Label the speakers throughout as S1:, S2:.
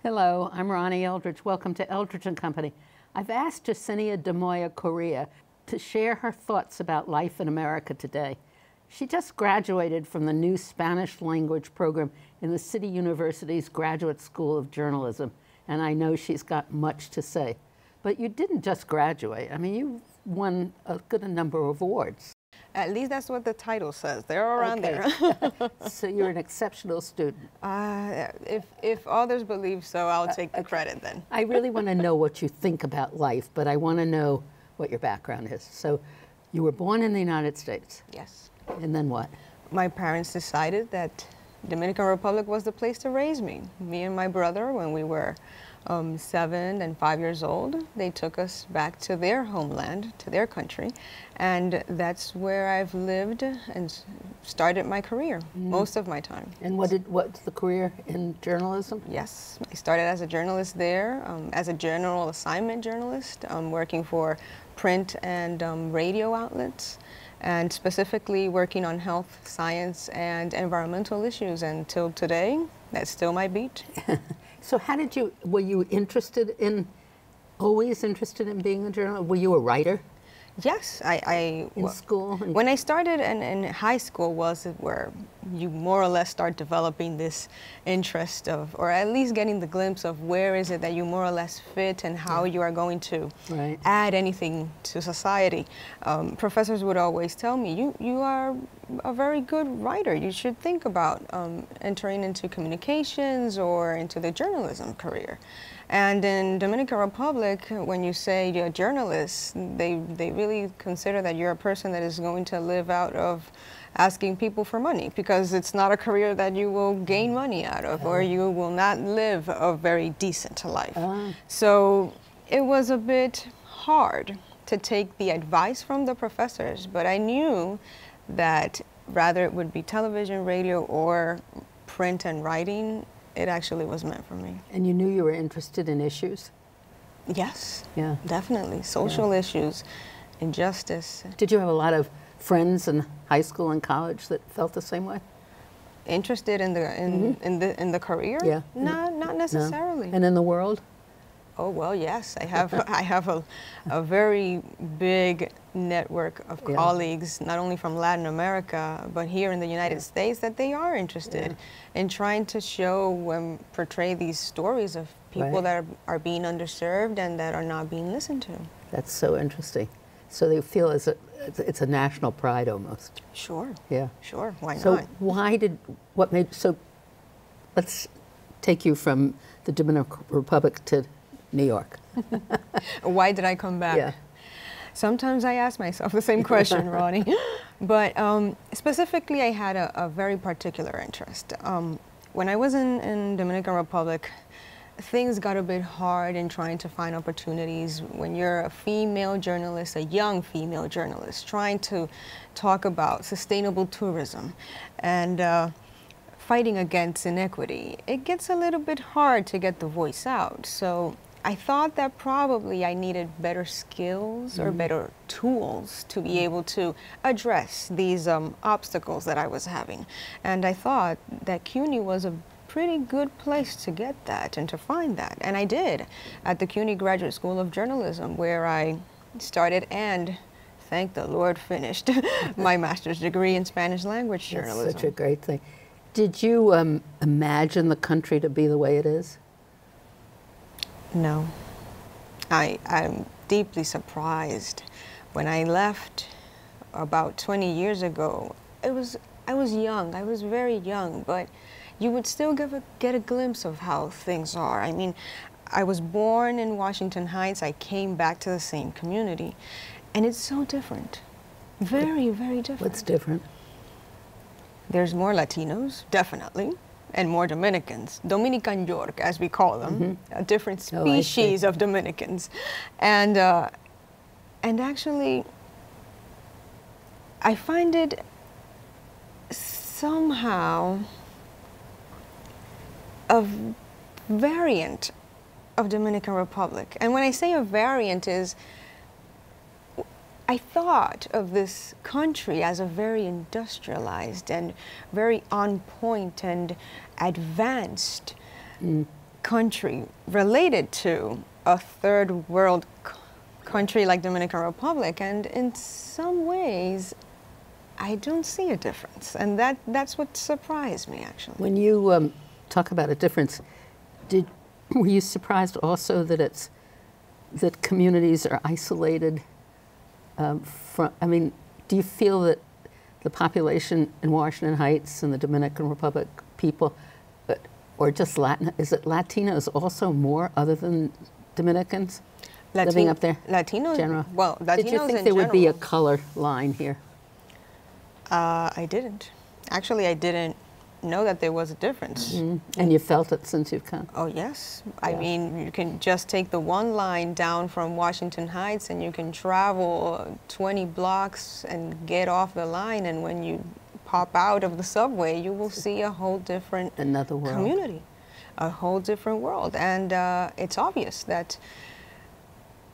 S1: Hello, I'm Ronnie Eldridge. Welcome to Eldridge & Company. I've asked Jesenia De Moya Correa to share her thoughts about life in America today. She just graduated from the new Spanish language program in the City University's Graduate School of Journalism, and I know she's got much to say. But you didn't just graduate. I mean, you won a good number of awards.
S2: At least that's what the title says. They're around there.
S1: So you're an exceptional student.
S2: If others believe so, I'll take the credit then.
S1: I really want to know what you think about life, but I want to know what your background is. So you were born in the United States.
S2: Yes.
S1: And then what?
S2: My parents decided that Dominican Republic was the place to raise me. Me and my brother, when we were 7 and 5 years old, they took us back to their homeland, to their country, and that's where I've lived and started my career, most of my time.
S1: And what's the career in journalism?
S2: Yes, I started as a journalist there, as a general assignment journalist, working for print and radio outlets, and specifically working on health, science, and environmental issues. Until today, that's still my beat.
S1: So were you always interested in being a journalist? Were you a writer?
S2: Yes,
S1: in school?
S2: When I started in high school was where you more or less start developing this interest of, or at least getting the glimpse of where is it that you more or less fit and how you are going to add anything to society. Professors would always tell me, you are a very good writer. You should think about entering into communications or into the journalism career. And in Dominican Republic, when you say you're a journalist, they really consider that you're a person that is going to live out of asking people for money, because it's not a career that you will gain money out of, or you will not live a very decent life. So it was a bit hard to take the advice from the professors, but I knew that rather it would be television, radio, or print and writing, it actually was meant for me.
S1: And you knew you were interested in issues?
S2: Yes,
S1: yeah,
S2: definitely. Social issues, injustice.
S1: Did you have a lot of friends in high school and college that felt the same way?
S2: Interested in the career?
S1: Yeah.
S2: Not necessarily.
S1: No. And in the world?
S2: Oh well, yes. I have a very big network of colleagues, not only from Latin America, but here in the United States, that they are interested in trying to show and portray these stories of people that are being underserved and that are not being listened to.
S1: That's so interesting. So they feel it's a national pride almost.
S2: Sure.
S1: Yeah.
S2: Sure. Why
S1: so
S2: not?
S1: So let's take you from the Dominican Republic to New York.
S2: Why did I come back?
S1: Yeah.
S2: Sometimes I ask myself the same question, Ronnie. But specifically, I had a very particular interest. When I was in Dominican Republic, things got a bit hard in trying to find opportunities when you're a female journalist, a young female journalist, trying to talk about sustainable tourism and fighting against inequity. It gets a little bit hard to get the voice out. So I thought that probably I needed better skills or better tools to be able to address these obstacles that I was having. And I thought that CUNY was a pretty good place to get that and to find that. And I did at the CUNY Graduate School of Journalism, where I started and, thank the Lord, finished my master's degree in Spanish language journalism.
S1: That's such a great thing. Did you imagine the country to be the way it is?
S2: No. I'm deeply surprised. When I left about 20 years ago, I was young. I was very young, but you would still get a glimpse of how things are. I mean, I was born in Washington Heights. I came back to the same community, and it's so different. Very, very different.
S1: What's different?
S2: There's more Latinos, definitely, and more Dominicans. Dominican York, as we call them, a different species of Dominicans. And actually, I find it somehow a variant of Dominican Republic. And when I say a variant is, I thought of this country as a very industrialized and very on point and advanced country related to a third world country like Dominican Republic, and in some ways I don't see a difference, and that's what surprised me, actually.
S1: When you talk about a difference, were you surprised also that that communities are isolated from, I mean, do you feel that the population in Washington Heights and the Dominican Republic people, or just is it Latinos also more other than Dominicans living up there?
S2: Latinos,
S1: general?
S2: Well, Latinos
S1: Did you think
S2: in
S1: there would be a
S2: general.
S1: color line here?
S2: I didn't. Actually, I didn't know that there was a difference.
S1: And you felt it since you've come?
S2: Oh, yes. I
S1: Yeah.
S2: mean, you can just take the one line down from Washington Heights and you can travel 20 blocks and get off the line, and when you pop out of the subway, you will see a whole different
S1: Another world.
S2: community, a whole different world. And it's obvious that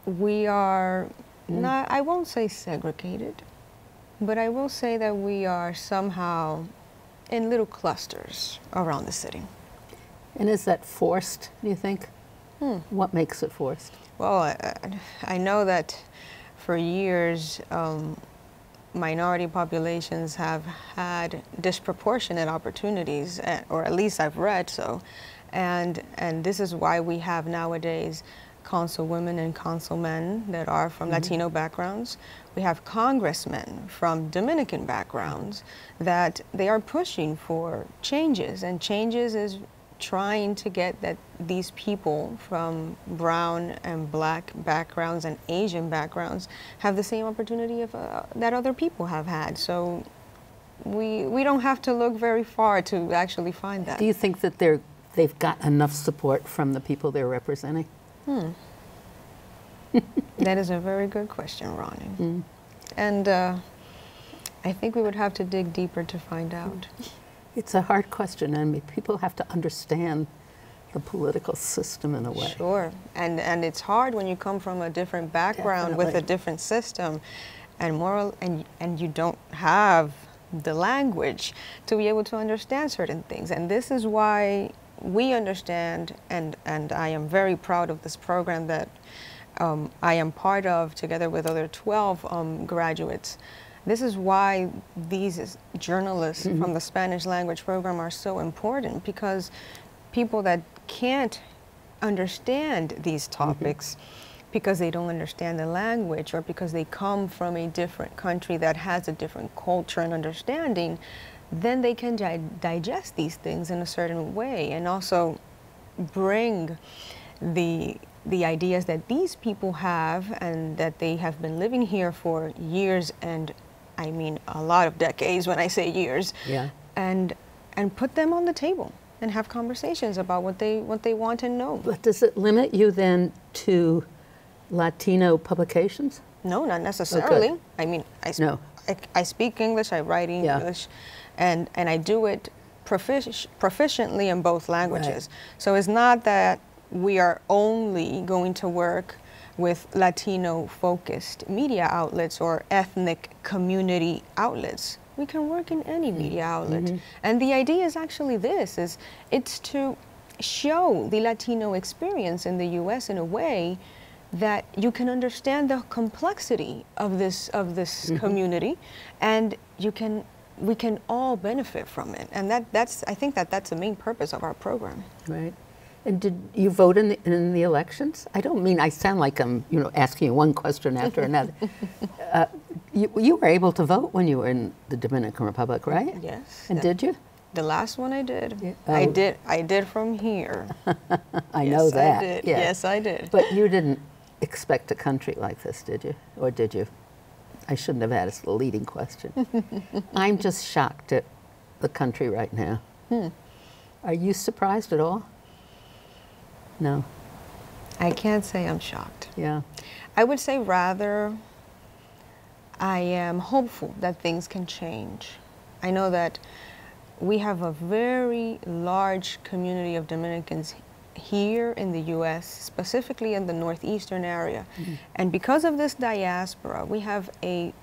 S2: we are not, I won't say segregated, but I will say that we are somehow in little clusters around the city.
S1: And is that forced, do you think? What makes it forced?
S2: Well, I know that for years, minority populations have had disproportionate opportunities, or at least I've read so. And this is why we have nowadays councilwomen and councilmen that are from Latino backgrounds. We have congressmen from Dominican backgrounds that they are pushing for changes, and changes is trying to get that these people from brown and black backgrounds and Asian backgrounds have the same opportunity that other people have had. So we don't have to look very far to actually find that.
S1: Do you think that they've got enough support from the people they're representing?
S2: That is a very good question, Ronnie. And I think we would have to dig deeper to find out.
S1: It's a hard question. I mean, people have to understand the political system in a way.
S2: Sure, and it's hard when you come from a different background with a different system, and you don't have the language to be able to understand certain things. And this is why we understand, and I am very proud of this program that I am part of together with other 12 graduates. This is why these journalists from the Spanish language program are so important, because people that can't understand these topics because they don't understand the language, or because they come from a different country that has a different culture and understanding, then they can digest these things in a certain way, and also bring the ideas that these people have and that they have been living here for years, and I mean a lot of decades when I say years, and put them on the table and have conversations about what they want to know.
S1: But does it limit you then to Latino publications?
S2: No, not necessarily.
S1: Okay.
S2: I mean, I speak English, I write English, and I do it proficiently in both languages. Right. So it's not that we are only going to work with Latino-focused media outlets or ethnic community outlets. We can work in any media outlet. And the idea is actually this, it's to show the Latino experience in the U.S. in a way that you can understand the complexity of this community, and we can all benefit from it. And I think that's the main purpose of our program.
S1: Right. And did you vote in the elections? I don't mean I sound like I'm asking you one question after another. You were able to vote when you were in the Dominican Republic, right?
S2: Yes.
S1: And did you?
S2: The last one I did.
S1: Yeah. Oh.
S2: I did from here.
S1: I know that.
S2: I did.
S1: Yeah.
S2: Yes, I did.
S1: But you didn't expect a country like this, did you? Or did you? I shouldn't have asked the leading question. I'm just shocked at the country right now. Are you surprised at all? No.
S2: I can't say I'm shocked.
S1: Yeah.
S2: I would say rather I am hopeful that things can change. I know that we have a very large community of Dominicans here in the U.S., specifically in the northeastern area. And because of this diaspora, we have a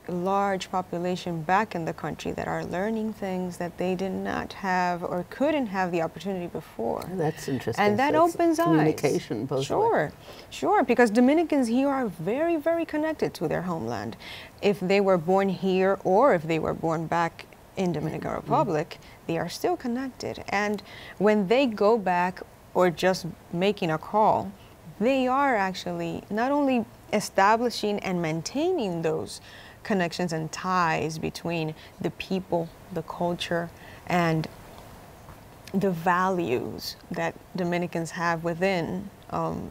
S2: large population back in the country that are learning things that they did not have or couldn't have the opportunity before.
S1: That's interesting.
S2: And that
S1: so
S2: opens
S1: communication
S2: eyes.
S1: both
S2: Sure,
S1: ways.
S2: sure, because Dominicans here are very, very connected to their homeland. If they were born here or if they were born back in Dominican Republic, they are still connected. And when they go back or just making a call, they are actually not only establishing and maintaining those connections and ties between the people, the culture, and the values that Dominicans have within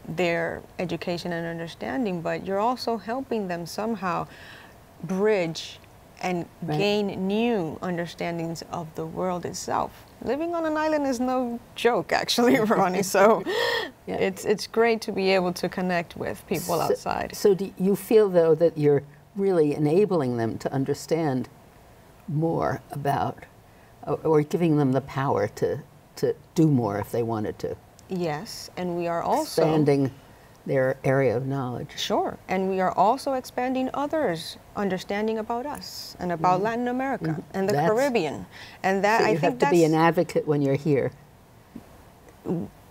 S2: their education and understanding, but you're also helping them somehow bridge and gain new understandings of the world itself. Living on an island is no joke, actually, Ronnie. So it's great to be able to connect with people outside.
S1: So do you feel, though, that you're really enabling them to understand more about, or giving them the power to do more if they wanted to?
S2: Yes, and we are also
S1: expanding their area of knowledge.
S2: Sure, and we are also expanding others' understanding about us and about Latin America and the Caribbean, and that
S1: so
S2: I
S1: you
S2: think
S1: have to be an advocate when you're here.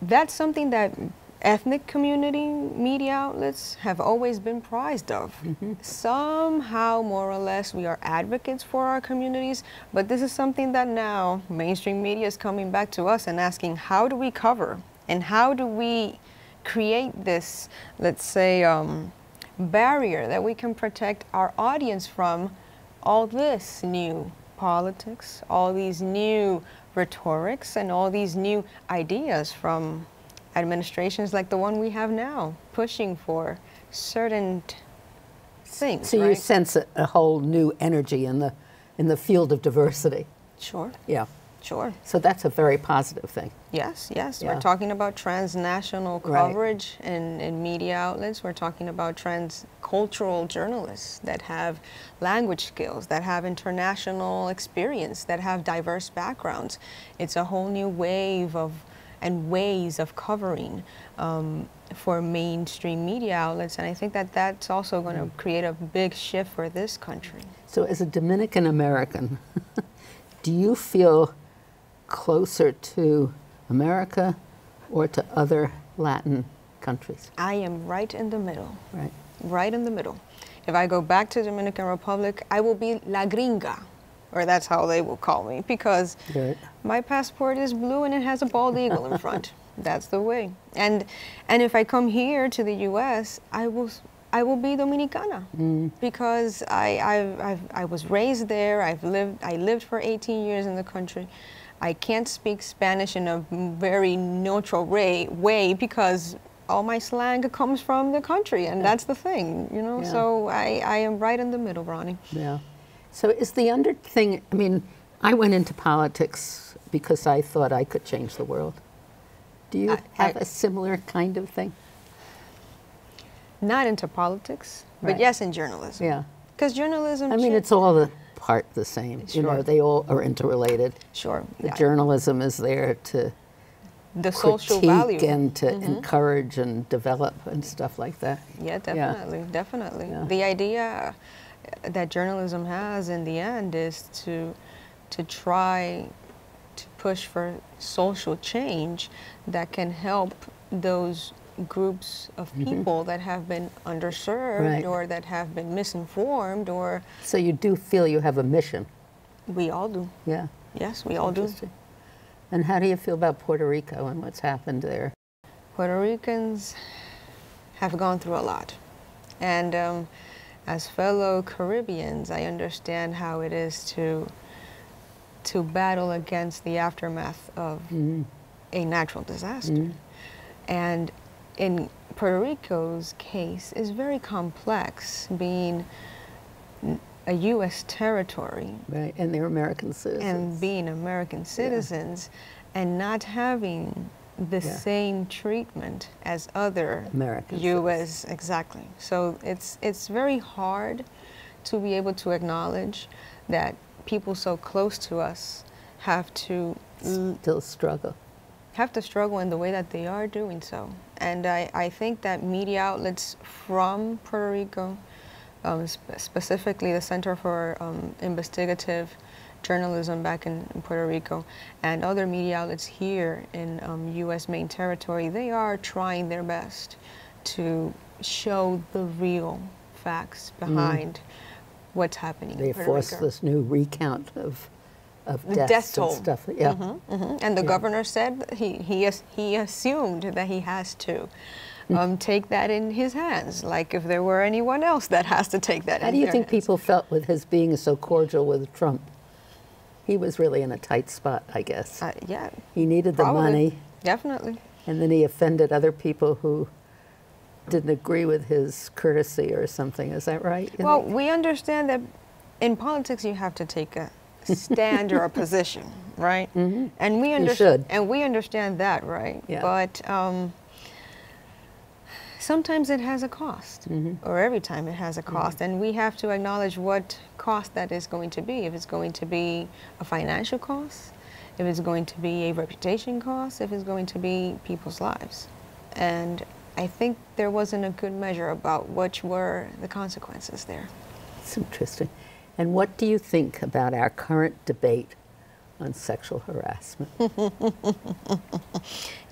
S2: That's something that ethnic community media outlets have always been prized of. Somehow, more or less, we are advocates for our communities, but this is something that now mainstream media is coming back to us and asking, how do we cover and how do we create this, let's say, barrier that we can protect our audience from all this new politics, all these new rhetorics, and all these new ideas from administrations like the one we have now, pushing for certain things.
S1: So you sense a whole new energy in the field of diversity.
S2: Sure.
S1: Yeah.
S2: Sure.
S1: So that's a very positive thing.
S2: Yes, yes.
S1: Yeah.
S2: We're talking about transnational coverage in media outlets. We're talking about transcultural journalists that have language skills, that have international experience, that have diverse backgrounds. It's a whole new wave of and ways of covering for mainstream media outlets, and I think that that's also going to create a big shift for this country.
S1: So as a Dominican American, do you feel closer to America or to other Latin countries?
S2: I am right in the middle.
S1: Right.
S2: Right in the middle. If I go back to Dominican Republic, I will be La Gringa, or that's how they will call me, because my passport is blue and it has a bald eagle in front. That's the way. And if I come here to the U.S., I will be Dominicana, because I was raised there. I lived for 18 years in the country. I can't speak Spanish in a very neutral way because all my slang comes from the country, and that's the thing, you know. So I am right in the middle, Ronnie.
S1: Yeah. So is the thing, I mean, I went into politics because I thought I could change the world. Do you have a similar kind of thing?
S2: Not into politics, but yes, in journalism.
S1: Yeah.
S2: Because journalism,
S1: I mean, it's all the same.
S2: Sure.
S1: You know, they all are interrelated.
S2: Sure.
S1: The journalism is there to
S2: the social value
S1: and to encourage and develop and stuff like that.
S2: Yeah, definitely, definitely. Yeah. The idea that journalism has in the end is to try to push for social change that can help those groups of people that have been underserved or that have been misinformed or...
S1: So you do feel you have a mission?
S2: We all do.
S1: Yeah.
S2: Yes, we all do.
S1: And how do you feel about Puerto Rico and what's happened there?
S2: Puerto Ricans have gone through a lot. And as fellow Caribbeans, I understand how it is to battle against the aftermath of a natural disaster. And in Puerto Rico's case, is very complex, being a U.S. territory.
S1: Right, and they're American citizens.
S2: And being American citizens and not having the same treatment as other
S1: American
S2: U.S.
S1: citizens.
S2: Exactly. So it's very hard to be able to acknowledge that people so close to us have to
S1: still struggle.
S2: Have to struggle in the way that they are doing so. And I think that media outlets from Puerto Rico specifically the Center for Investigative Journalism back in Puerto Rico, and other media outlets here in U.S. main territory, they are trying their best to show the real facts behind what's happening
S1: They
S2: in Puerto
S1: forced
S2: Rico.
S1: this new recount of deaths
S2: death toll.
S1: and stuff. Yeah.
S2: And the governor said that he assumed that he has to take that in his hands, like if there were anyone else that has to take that in
S1: How do you
S2: their
S1: think
S2: hands.
S1: people felt with his being so cordial with Trump? He was really in a tight spot, I guess.
S2: Yeah.
S1: He needed the
S2: Probably.
S1: money,
S2: Definitely.
S1: and then he offended other people who didn't agree with his courtesy or something. Is that right?
S2: Well, we understand that in politics you have to take a stand or a position, right? And we
S1: should.
S2: And we understand that, right?
S1: Yeah.
S2: But sometimes it has a cost, or every time it has a cost, and we have to acknowledge what cost that is going to be. If it's going to be a financial cost, if it's going to be a reputation cost, if it's going to be people's lives. And I think there wasn't a good measure about which were the consequences there.
S1: It's interesting. And what do you think about our current debate on sexual harassment?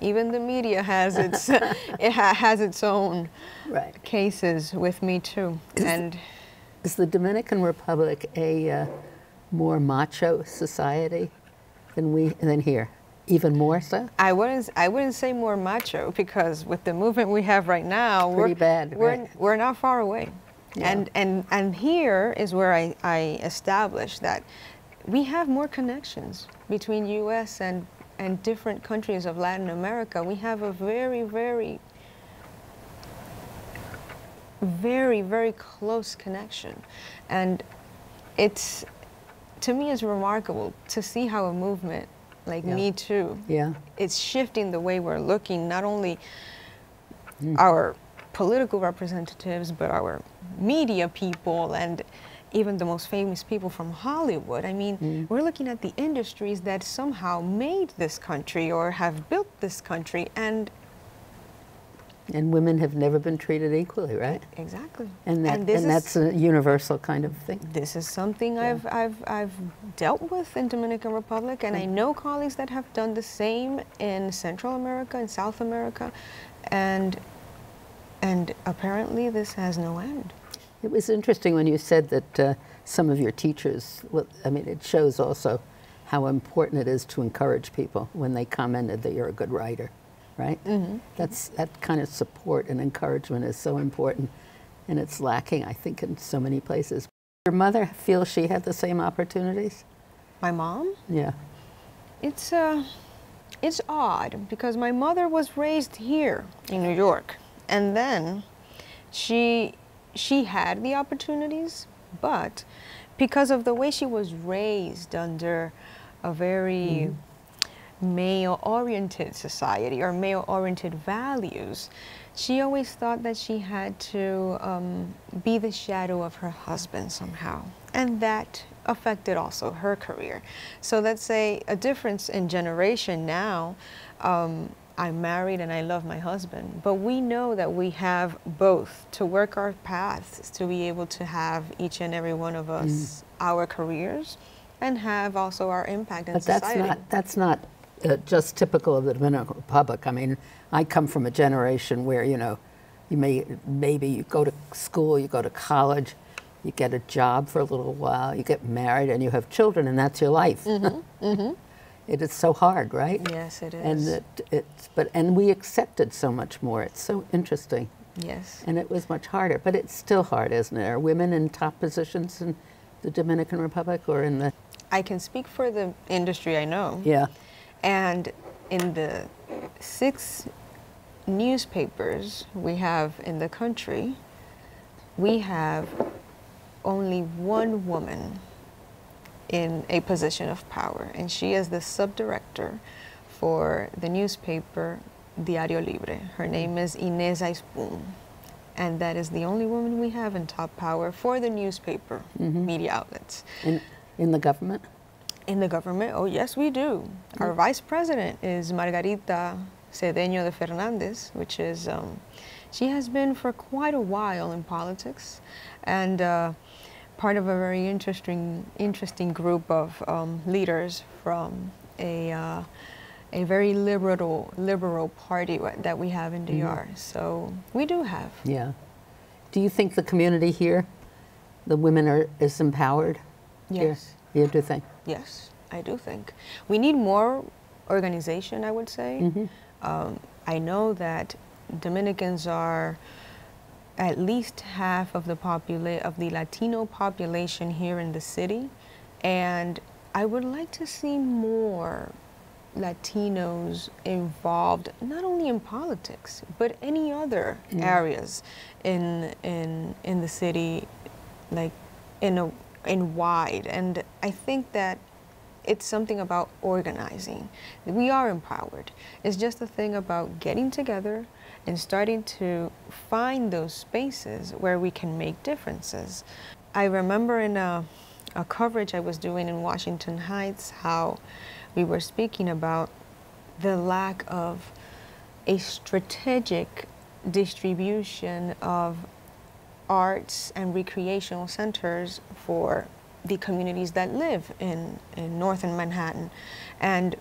S2: Even the media has its has its own cases with Me Too.
S1: Is the Dominican Republic a more macho society than here? Even more so?
S2: I wouldn't say more macho, because with the movement we have right now, we're not far away. Yeah. And here is where I established that we have more connections between U.S. and different countries of Latin America. We have a very, very, very, very close connection. And it's, to me, it's remarkable to see how a movement like Me Too, it's shifting the way we're looking, not only our political representatives, but our media people and even the most famous people from Hollywood. I mean, we're looking at the industries that somehow made this country or have built this country, and
S1: women have never been treated equally, right?
S2: Exactly.
S1: And that's a universal kind of thing.
S2: This is something I've dealt with in Dominican Republic, and I know colleagues that have done the same in Central America and South America, and apparently this has no end.
S1: It was interesting when you said that some of your teachers, well, I mean, it shows also how important it is to encourage people when they commented that you're a good writer, right? That kind of support and encouragement is so important, and it's lacking, I think, in so many places. Your mother feels she had the same opportunities?
S2: My mom?
S1: Yeah.
S2: It's odd, because my mother was raised here in New York, and then she had the opportunities, but because of the way she was raised under a very male-oriented society or male-oriented values, she always thought that she had to be the shadow of her husband somehow, and that affected also her career. So let's say a difference in generation now. I'm married and I love my husband, but we know that we have both to work our paths to be able to have each and every one of us our careers and have also our impact in society.
S1: But that's not just typical of the Dominican Republic. I mean, I come from a generation where, you know, maybe you go to school, you go to college, you get a job for a little while, you get married, and you have children, and that's your life. It is so hard, right?
S2: Yes, it is.
S1: And we accepted so much more. It's so interesting.
S2: Yes.
S1: And it was much harder, but it's still hard, isn't it? Are women in top positions in the Dominican Republic or in the?
S2: I can speak for the industry I know.
S1: Yeah.
S2: And in the 6 newspapers we have in the country, we have only 1 woman in a position of power, and she is the subdirector for the newspaper Diario Libre. Her name is Inés Aispun, and that is the only woman we have in top power for the newspaper media outlets.
S1: In the government?
S2: In the government, oh yes, we do. Our vice president is Margarita Cedeño de Fernandez, which is, she has been for quite a while in politics, and part of a very interesting group of leaders from a very liberal party that we have in DR. So we do have.
S1: Yeah. Do you think the community here, the women is empowered?
S2: Yes.
S1: Here? You do think?
S2: Yes, I do think. We need more organization, I would say. I know that Dominicans are at least half of the Latino population here in the city, and I would like to see more Latinos involved, not only in politics, but any other areas in the city, like in wide. And I think that it's something about organizing. We are empowered. It's just a thing about getting together and starting to find those spaces where we can make differences. I remember in a coverage I was doing in Washington Heights how we were speaking about the lack of a strategic distribution of arts and recreational centers for the communities that live in northern Manhattan. And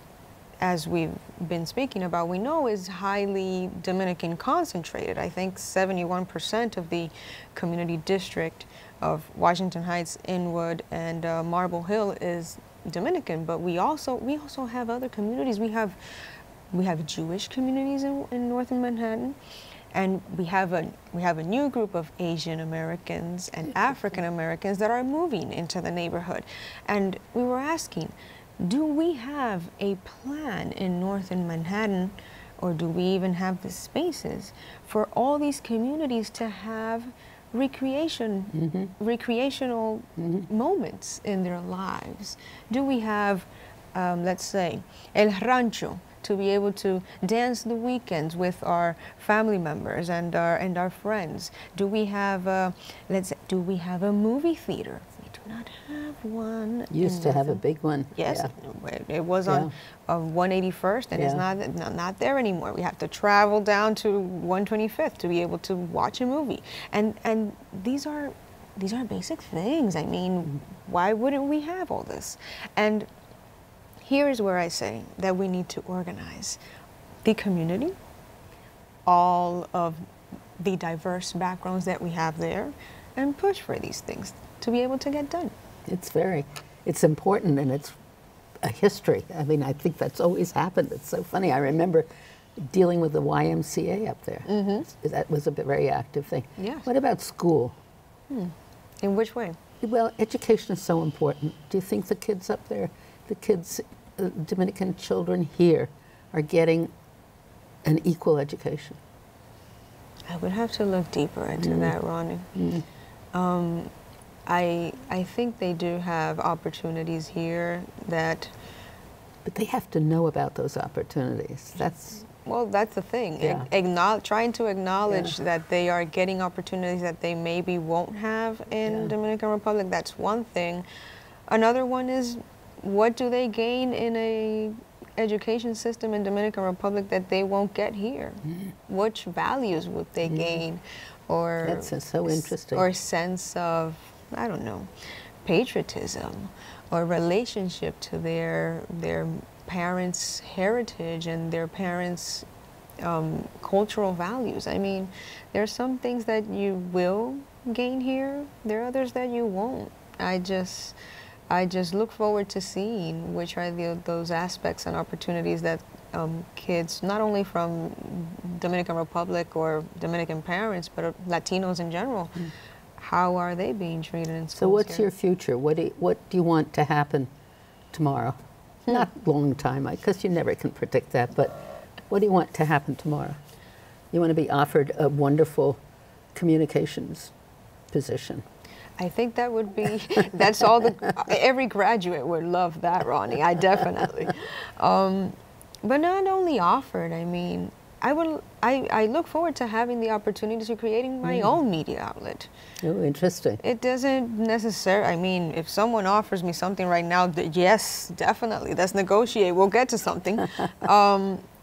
S2: as we've been speaking about, we know is highly Dominican concentrated. I think 71% of the community district of Washington Heights, Inwood, and Marble Hill is Dominican, but we also have other communities. We have Jewish communities in northern Manhattan, and we have a new group of Asian Americans and African Americans that are moving into the neighborhood. And we were asking, do we have a plan in northern Manhattan, or do we even have the spaces for all these communities to have recreational moments in their lives? Do we have, let's say, El Rancho, to be able to dance the weekends with our family members and our friends? Do we have do we have a movie theater? We do not have one.
S1: Used to have a big one.
S2: Yes, it was on 181st, and it's not there anymore. We have to travel down to 125th to be able to watch a movie. And these are basic things. I mean, why wouldn't we have all this? And here is where I say that we need to organize the community, all of the diverse backgrounds that we have there, and push for these things to be able to get done.
S1: It's important, and it's a history. I mean, I think that's always happened. It's so funny. I remember dealing with the YMCA up there. That was a very active thing.
S2: Yes.
S1: What about school?
S2: In which way?
S1: Well, education is so important. Do you think the kids up there, the kids, Dominican children here, are getting an equal education?
S2: I would have to look deeper into that, Ronnie. I think they do have opportunities here that...
S1: But they have to know about those opportunities.
S2: Well, that's the thing. Trying to acknowledge that they are getting opportunities that they maybe won't have in Dominican Republic, that's one thing. Another one is, what do they gain in a education system in Dominican Republic that they won't get here? Which values would they gain? Or
S1: that's so interesting.
S2: Or sense of, I don't know, patriotism, or relationship to their parents' heritage and their parents' cultural values. I mean, there are some things that you will gain here. There are others that you won't. I just look forward to seeing which are those aspects and opportunities that kids, not only from Dominican Republic or Dominican parents, but Latinos in general, how are they being treated in schools?
S1: So what's
S2: here?
S1: your future? What do you want to happen tomorrow? Not long time, because you never can predict that, but what do you want to happen tomorrow? You want to be offered a wonderful communications position.
S2: I think that would be, that's all every graduate would love that, Ronnie, I definitely. But not only offered, I mean, I look forward to having the opportunity to creating my own media outlet.
S1: Oh, interesting.
S2: It doesn't necessarily, I mean, if someone offers me something right now, yes, definitely, let's negotiate, we'll get to something.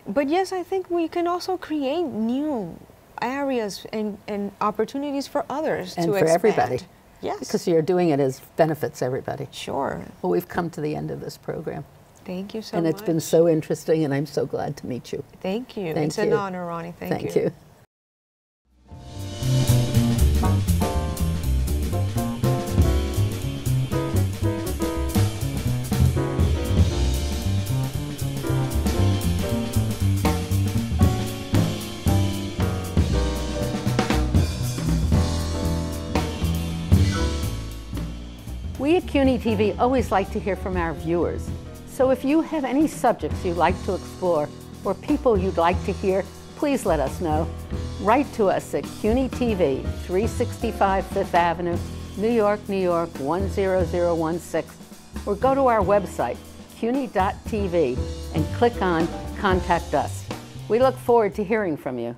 S2: But yes, I think we can also create new areas and opportunities for others
S1: and
S2: to
S1: for
S2: expand.
S1: Everybody.
S2: Yes.
S1: Because you're doing it as benefits everybody.
S2: Sure.
S1: Well, we've come to the end of this program.
S2: Thank you so
S1: and
S2: much.
S1: it's been so interesting, and I'm so glad to meet you.
S2: Thank you.
S1: Thank
S2: it's
S1: you.
S2: an honor, Ronnie. Thank you.
S1: We at CUNY TV always like to hear from our viewers. So if you have any subjects you'd like to explore or people you'd like to hear, please let us know. Write to us at CUNY TV, 365 Fifth Avenue, New York, New York, 10016, or go to our website, cuny.tv, and click on Contact Us. We look forward to hearing from you.